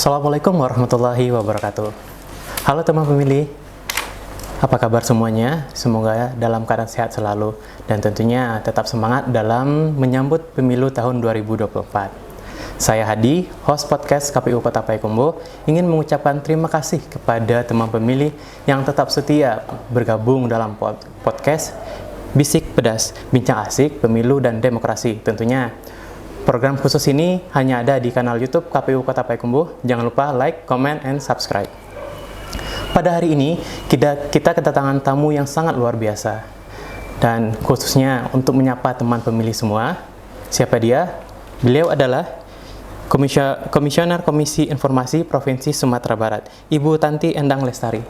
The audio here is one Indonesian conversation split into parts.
Assalamualaikum warahmatullahi wabarakatuh. Halo teman pemilih, apa kabar semuanya? Semoga dalam keadaan sehat selalu dan tentunya tetap semangat dalam menyambut pemilu tahun 2024. Saya Hadi, host podcast KPU Kota Payakumbuh, ingin mengucapkan terima kasih kepada teman pemilih yang tetap setia bergabung dalam podcast Bisik Pedas, Bincang Asik, Pemilu dan Demokrasi. Tentunya program khusus ini hanya ada di kanal YouTube KPU Kota Payakumbuh. Jangan lupa like, comment, and subscribe. Pada hari ini, kita kedatangan tamu yang sangat luar biasa. Dan khususnya untuk menyapa teman pemilih semua. Siapa dia? Beliau adalah Komisioner Komisi Informasi Provinsi Sumatera Barat, Ibu Tanti Endang Lestari.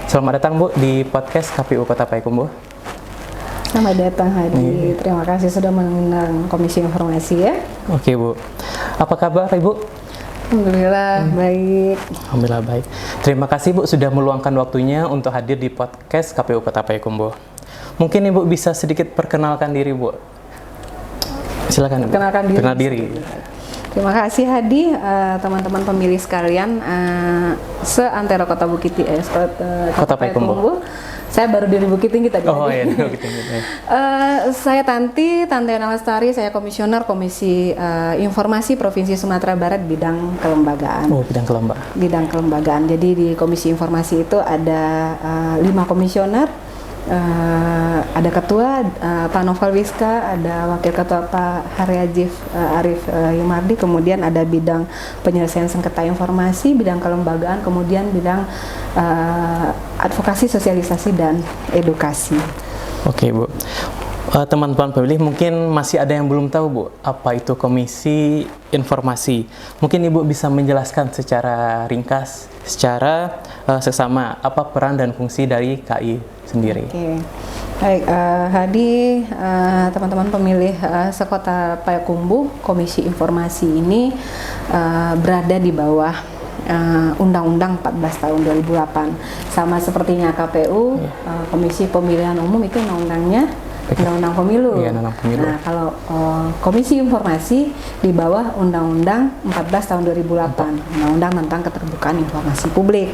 Selamat datang Bu di podcast KPU Kota Payakumbuh. Selamat datang Hadi, terima kasih sudah mengundang Komisi Informasi ya. Oke Bu, apa kabar Ibu? Alhamdulillah baik. Alhamdulillah baik. Terima kasih Bu sudah meluangkan waktunya untuk hadir di podcast KPU Kota Payakumbuh. Mungkin Ibu bisa sedikit perkenalkan diri Bu. Silakan. Perkenalkan diri. Kenal diri. Terima kasih Hadi, teman-teman pemilih sekalian seantero Kota Bukit Kota Payakumbuh. Saya baru di Bukit Tinggi tadi. Oh iya, Bukit Tinggi. Saya Tanti Endang Lestari, saya Komisioner Komisi Informasi Provinsi Sumatera Barat bidang kelembagaan. Oh, bidang kelembagaan. Jadi di Komisi Informasi itu ada 5 komisioner, ada Ketua Pak Noval Wiska, ada Wakil Ketua Pak Haryajif Arif Yumardi, kemudian ada bidang penyelesaian sengketa informasi, bidang kelembagaan, kemudian bidang advokasi, sosialisasi, dan edukasi. Oke Bu, teman-teman pemilih mungkin masih ada yang belum tahu Bu, apa itu Komisi Informasi. Mungkin Ibu bisa menjelaskan secara ringkas, secara seksama, apa peran dan fungsi dari KI sendiri. Oke. Baik, Hadi, teman-teman pemilih sekota Payakumbuh, Komisi Informasi ini berada di bawah Undang-Undang 14 tahun 2008. Sama sepertinya KPU, Komisi Pemilihan Umum itu undang-undangnya Undang-Undang Pemilu. Iya, Undang Pemilu. Nah, kalau Komisi Informasi di bawah Undang-Undang 14 tahun 2008, Undang-Undang tentang Keterbukaan Informasi Publik.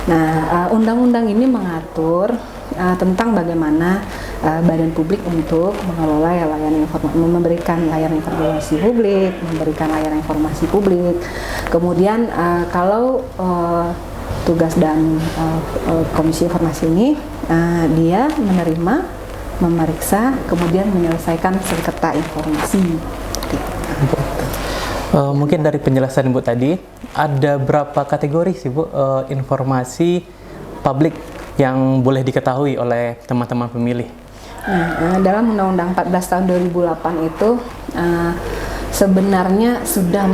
Nah, undang-undang ini mengatur tentang bagaimana badan publik untuk mengelola layanan informasi, memberikan layanan informasi publik, memberikan layanan informasi publik. Kemudian kalau tugas dan Komisi Informasi ini dia menerima, memeriksa, kemudian menyelesaikan sengketa informasi. Mungkin dari penjelasan Ibu tadi, ada berapa kategori sih Bu informasi publik yang boleh diketahui oleh teman-teman pemilih? Nah, dalam Undang-Undang 14 tahun 2008 itu sebenarnya sudah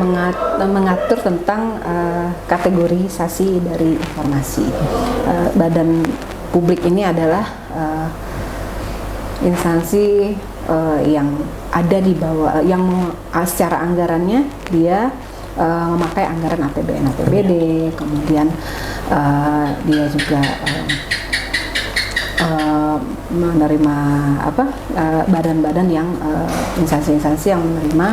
mengatur tentang kategorisasi dari informasi. Badan publik ini adalah instansi yang ada di bawah, yang secara anggarannya dia memakai anggaran APBN, APBD, kemudian dia juga menerima badan-badan yang instansi-instansi yang menerima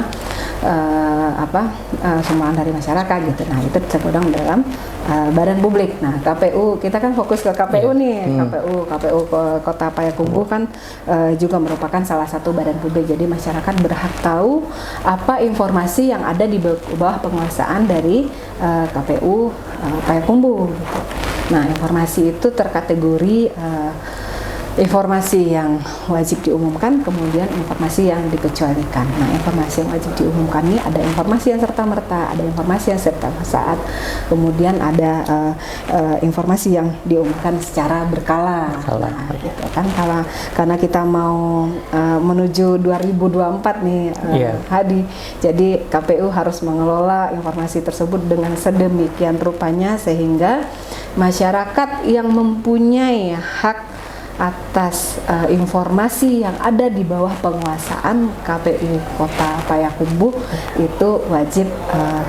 sumbangan dari masyarakat gitu. Nah, itu tergolong dalam badan publik. Nah, KPU, kita kan fokus ke KPU nih. KPU Kota Payakumbuh kan juga merupakan salah satu badan publik. Jadi masyarakat berhak tahu apa informasi yang ada di bawah penguasaan dari KPU Payakumbuh gitu. Nah, informasi itu terkategori informasi yang wajib diumumkan, kemudian informasi yang dikecualikan. Nah, informasi yang wajib diumumkan ini ada informasi yang serta-merta, ada informasi yang serta-saat, kemudian ada informasi yang diumumkan secara berkala. Nah, gitu kan, karena kita mau menuju 2024 nih, Hadi. Jadi KPU harus mengelola informasi tersebut dengan sedemikian rupanya sehingga masyarakat yang mempunyai hak atas informasi yang ada di bawah penguasaan KPU Kota Payakumbuh itu wajib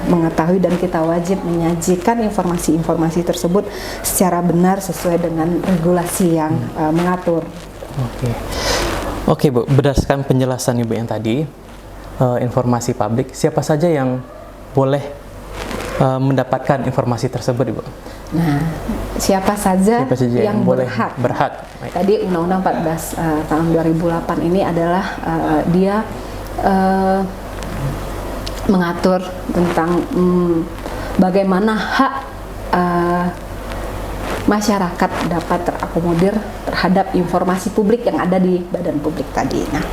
mengetahui, dan kita wajib menyajikan informasi-informasi tersebut secara benar sesuai dengan regulasi yang mengatur. Oke Bu, berdasarkan penjelasan Ibu yang tadi, informasi publik, siapa saja yang boleh mendapatkan informasi tersebut, Ibu? Nah, siapa saja yang boleh berhak? Tadi Undang-Undang 14 tahun 2008 ini adalah dia mengatur tentang bagaimana hak masyarakat dapat terakomodir terhadap informasi publik yang ada di badan publik tadi. Nah,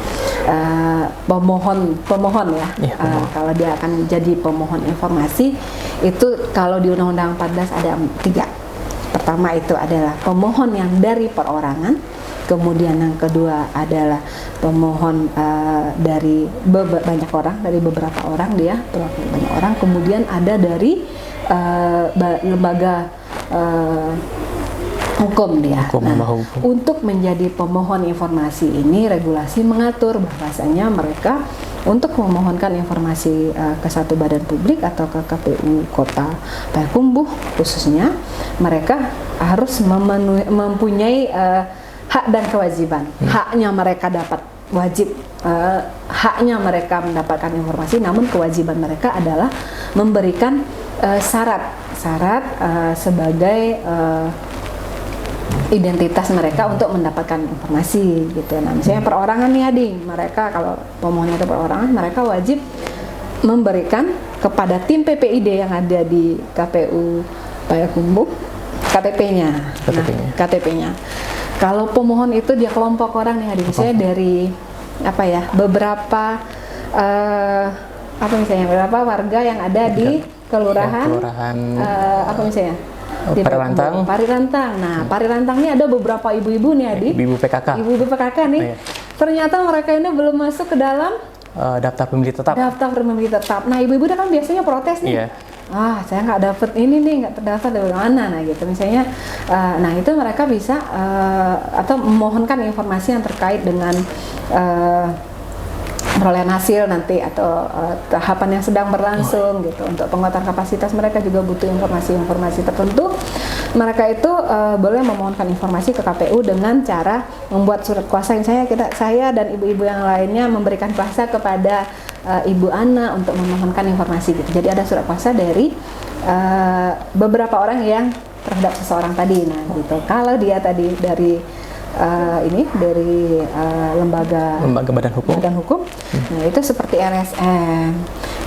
pemohon ya, kalau dia akan jadi pemohon informasi itu kalau di Undang-Undang 14 ada 3. Pertama itu adalah pemohon yang dari perorangan, kemudian yang kedua adalah pemohon dari banyak orang, dari beberapa orang dia banyak orang, kemudian ada dari lembaga hukum dia. Untuk menjadi pemohon informasi ini regulasi mengatur bahwasanya mereka untuk memohonkan informasi ke satu badan publik atau ke KPU Kota Payakumbuh khususnya, mereka harus mempunyai hak dan kewajiban. Haknya mereka dapat wajib, haknya mereka mendapatkan informasi, namun kewajiban mereka adalah memberikan syarat sebagai identitas mereka untuk mendapatkan informasi gitu. Nah, misalnya perorangan nih Adi, mereka kalau pemohonnya itu perorangan, mereka wajib memberikan kepada tim PPID yang ada di KPU Payakumbuh KTP-nya. KTP-nya. Kalau pemohon itu dia kelompok orang nih Adi, misalnya dari beberapa beberapa warga yang ada di kelurahan misalnya di Parirantang. Nah, Parirantang ini ada beberapa ibu-ibu nih Adi. Ibu PKK nih. Ternyata mereka ini belum masuk ke dalam daftar pemilih tetap. Nah, ibu-ibu kan biasanya protes nih. Saya nggak dapet ini nih, nggak terdaftar dari mana, nah gitu misalnya. Nah itu mereka bisa atau memohonkan informasi yang terkait dengan perolehan hasil nanti atau tahapan yang sedang berlangsung gitu. Untuk penguatan kapasitas mereka juga butuh informasi-informasi tertentu. Mereka itu boleh memohonkan informasi ke KPU dengan cara membuat surat kuasa. Misalnya saya dan ibu-ibu yang lainnya memberikan kuasa kepada Ibu Ana untuk memohonkan informasi gitu. Jadi ada surat kuasa dari beberapa orang yang terhadap seseorang tadi. Nah gitu. Kalau dia tadi dari lembaga badan hukum. Nah itu seperti LSM,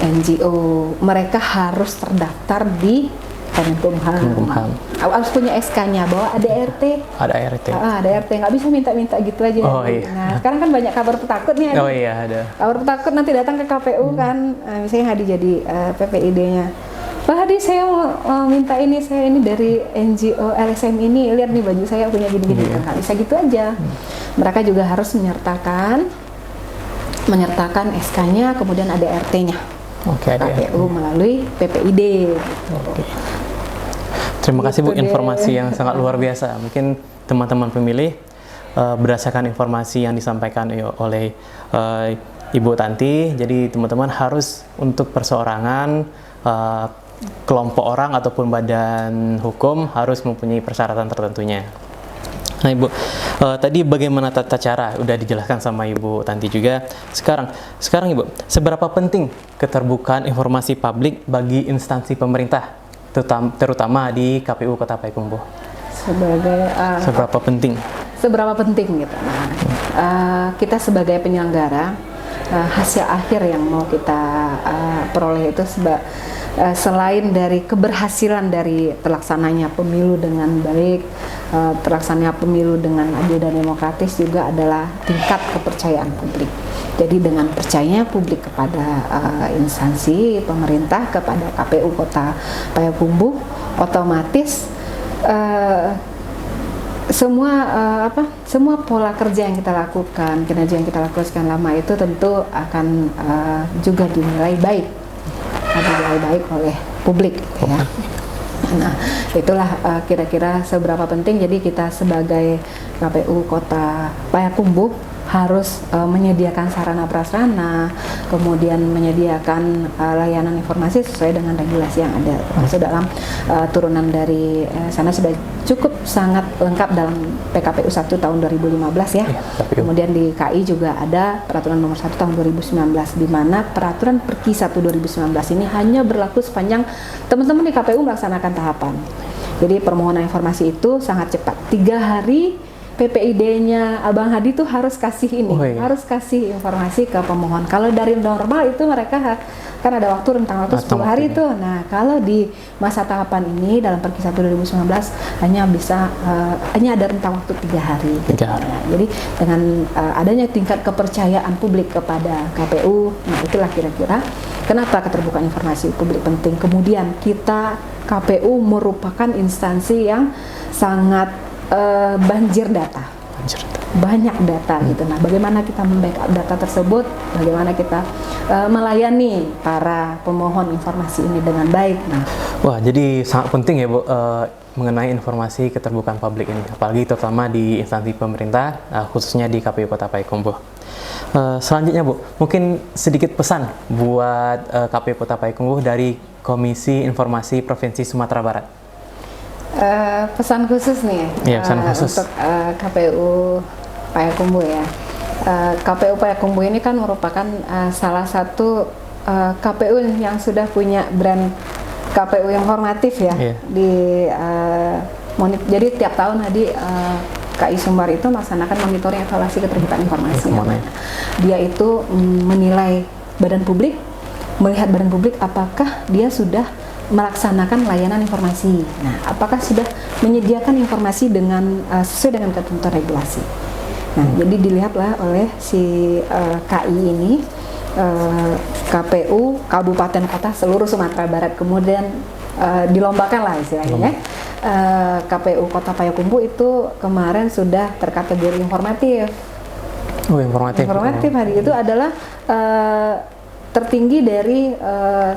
NGO, mereka harus terdaftar di Kemenkumham. Harus punya SK-nya bahwa ada RT. Ada RT, nggak bisa minta-minta gitu aja. Nah sekarang kan banyak kabar petakut nih. Ada. Kabar petakut nanti datang ke KPU kan, misalnya Hadi jadi PPID-nya. Pak Hadi, saya mau minta ini, saya ini dari NGO LSM ini, lihat nih baju saya punya gini-gini, kan bisa gitu aja. Mereka juga harus menyertakan SK-nya, kemudian ada RT-nya. KPU melalui PPID. Gitu. Terima kasih Bu, informasi yang sangat luar biasa. Mungkin teman-teman pemilih berdasarkan informasi yang disampaikan oleh Ibu Tanti, jadi teman-teman harus untuk perseorangan, kelompok orang ataupun badan hukum harus mempunyai persyaratan tertentunya. Nah Ibu, tadi bagaimana tata cara udah dijelaskan sama Ibu Tanti juga. Sekarang Ibu, seberapa penting keterbukaan informasi publik bagi instansi pemerintah, terutama di KPU Kota Payakumbuh? Seberapa penting? Seberapa penting gitu. Kita sebagai penyelenggara, hasil akhir yang mau kita peroleh itu selain dari keberhasilan dari terlaksananya pemilu dengan baik, terlaksananya pemilu dengan adil dan demokratis, juga adalah tingkat kepercayaan publik. Jadi dengan percayanya publik kepada instansi pemerintah, kepada KPU Kota Payakumbuh, otomatis semua pola kerja yang kita lakukan, kinerja yang kita lakukan sekian lama itu tentu akan juga dinilai baik oleh publik ya. Nah itulah kira-kira seberapa penting. Jadi kita sebagai KPU Kota Payakumbuh harus menyediakan sarana prasarana, kemudian menyediakan layanan informasi sesuai dengan regulasi yang ada. Masuk dalam turunan dari sana sudah cukup sangat lengkap dalam PKPU 1 tahun 2015 ya. Kemudian di KI juga ada peraturan nomor 1 tahun 2019, di mana peraturan Perki 1 2019 ini hanya berlaku sepanjang teman-teman di KPU melaksanakan tahapan. Jadi permohonan informasi itu sangat cepat, 3 hari PPID-nya Abang Hadi tuh harus kasih ini, harus kasih informasi ke pemohon. Kalau dari normal itu mereka kan ada waktu rentang waktu 10 hari itu. Nah, kalau di masa tahapan ini dalam Perki 1 2019 hanya ada rentang waktu 3 hari. Nah, jadi dengan adanya tingkat kepercayaan publik kepada KPU, nah itulah kira-kira kenapa keterbukaan informasi publik penting. Kemudian kita KPU merupakan instansi yang sangat banjir data, banyak data gitu. Nah, bagaimana kita membackup data tersebut, bagaimana kita melayani para pemohon informasi ini dengan baik. Nah, wah, jadi sangat penting ya Bu, mengenai informasi keterbukaan publik ini, apalagi terutama di instansi pemerintah, khususnya di KPU Kota Payakumbuh. Selanjutnya Bu, mungkin sedikit pesan buat KPU Kota Payakumbuh dari Komisi Informasi Provinsi Sumatera Barat. Pesan khusus nih pesan khusus untuk KPU Payakumbuh ya. KPU Payakumbuh ini kan merupakan salah satu KPU yang sudah punya brand KPU yang hormatif ya. Jadi tiap tahun KI Sumbar itu melaksanakan monitoring evaluasi keterbukaan informasi. Dia itu menilai badan publik, melihat badan publik apakah dia sudah melaksanakan layanan informasi. Nah, apakah sudah menyediakan informasi dengan sesuai dengan ketentuan regulasi. Nah, jadi dilihatlah oleh si KI ini, KPU Kabupaten Kota seluruh Sumatera Barat, kemudian dilombakan lah istilahnya. KPU Kota Payakumbuh itu kemarin sudah terkategori informatif. Informatif hari itu adalah tertinggi dari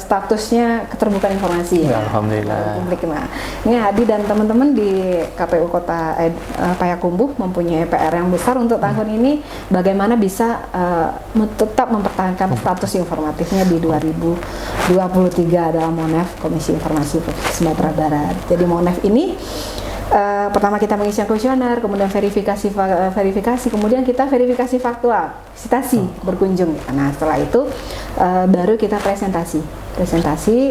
statusnya keterbukaan informasi ya. Alhamdulillah. Publik. Nah, ini Hadi dan teman-teman di KPU Kota Payakumbuh mempunyai PR yang besar untuk tahun ini, bagaimana bisa tetap mempertahankan status informatifnya di 2023 dalam Monef Komisi Informasi Sumatera Barat. Jadi Monef ini pertama kita mengisi kuesioner, kemudian verifikasi, kemudian kita verifikasi faktual, citasi berkunjung. Nah, setelah itu baru kita presentasi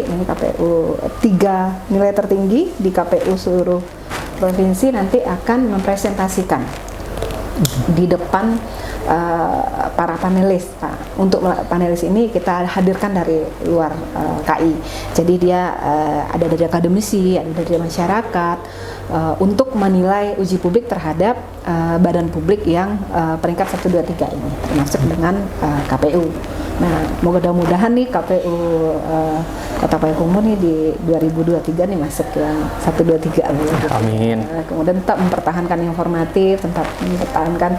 ini KPU 3 nilai tertinggi di KPU seluruh provinsi nanti akan mempresentasikan di depan para panelis. Untuk panelis ini kita hadirkan dari luar KI. Jadi dia ada dari akademisi, ada dari masyarakat untuk menilai uji publik terhadap badan publik yang peringkat 1, 2, 3 ini, termasuk dengan KPU. Nah, mudah-mudahan nih KPU Kota Payakumbuh nih di 2023 nih masuk yang 1, 2, 3. Amin. Kemudian tetap mempertahankan informatif, tetap mempertahankan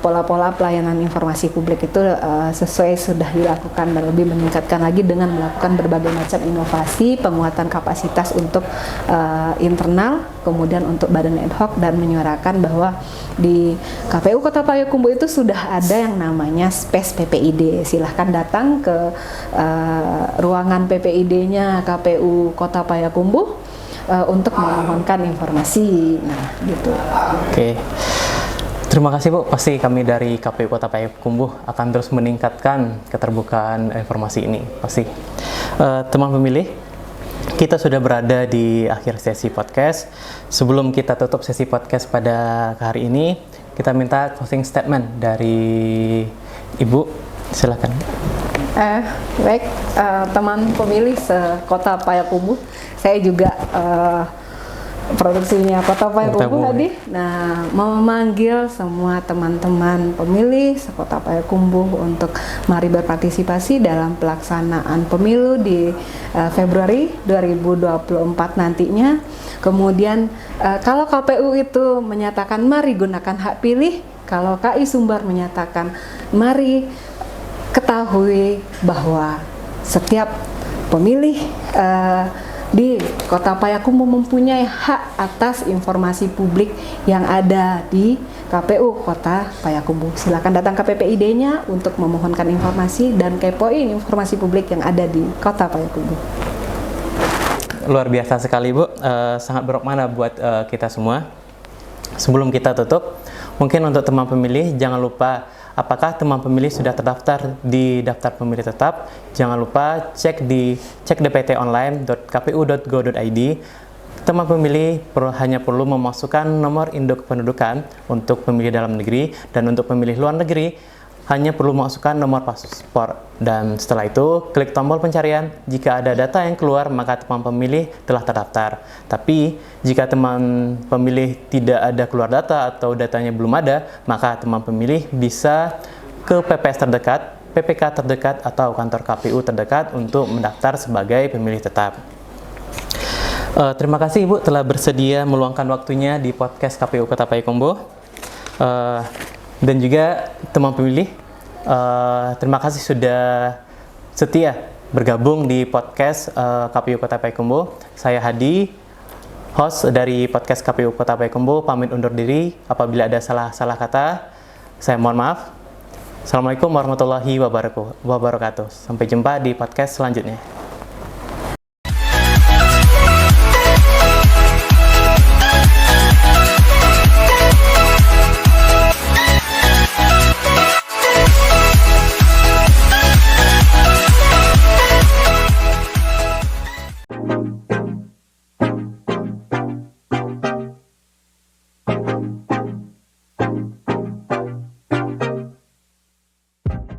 pola-pola pelayanan informasi publik itu sesuai sudah dilakukan dan lebih meningkatkan lagi dengan melakukan berbagai macam inovasi, penguatan kapasitas untuk internal, kemudian untuk badan ad hoc, dan menyuarakan bahwa di KPU Kota Payakumbuh itu sudah ada yang namanya space PPID. Silahkan datang ke ruangan PPID-nya KPU Kota Payakumbuh untuk memohonkan informasi. Nah, gitu. Oke. Terima kasih Bu, pasti kami dari KPU Kota Payakumbuh akan terus meningkatkan keterbukaan informasi ini, pasti. Teman pemilih, kita sudah berada di akhir sesi podcast. Sebelum kita tutup sesi podcast pada hari ini, kita minta closing statement dari Ibu, silakan. Baik, teman pemilih se-Kota Payakumbuh, saya juga produksinya Kota Payakumbuh tadi. Nah, memanggil semua teman-teman pemilih se-Kota Payakumbuh untuk mari berpartisipasi dalam pelaksanaan pemilu di Februari 2024 nantinya. Kemudian kalau KPU itu menyatakan mari gunakan hak pilih, kalau KI Sumbar menyatakan mari ketahui bahwa setiap pemilih di Kota Payakumbuh mempunyai hak atas informasi publik yang ada di KPU Kota Payakumbuh. Silakan datang ke PPID-nya untuk memohonkan informasi dan kepoin informasi publik yang ada di Kota Payakumbuh. Luar biasa sekali Bu, sangat bermakna buat kita semua. Sebelum kita tutup, mungkin untuk teman pemilih jangan lupa apakah teman pemilih sudah terdaftar di daftar pemilih tetap. Jangan lupa cek di dptonline.kpu.go.id. Teman pemilih hanya perlu memasukkan nomor induk kependudukan untuk pemilih dalam negeri, dan untuk pemilih luar negeri hanya perlu memasukkan nomor paspor. Dan setelah itu klik tombol pencarian. Jika ada data yang keluar maka teman pemilih telah terdaftar. Tapi jika teman pemilih tidak ada keluar data atau datanya belum ada, maka teman pemilih bisa ke PPS terdekat, PPK terdekat, atau kantor KPU terdekat untuk mendaftar sebagai pemilih tetap. Terima kasih Ibu telah bersedia meluangkan waktunya di podcast KPU Kota Payakumbuh. Dan juga teman pemilih, terima kasih sudah setia bergabung di podcast KPU Kota Payakumbuh. Saya Hadi, host dari podcast KPU Kota Payakumbuh, pamit undur diri. Apabila ada salah kata, saya mohon maaf. Assalamualaikum warahmatullahi wabarakatuh. Sampai jumpa di podcast selanjutnya.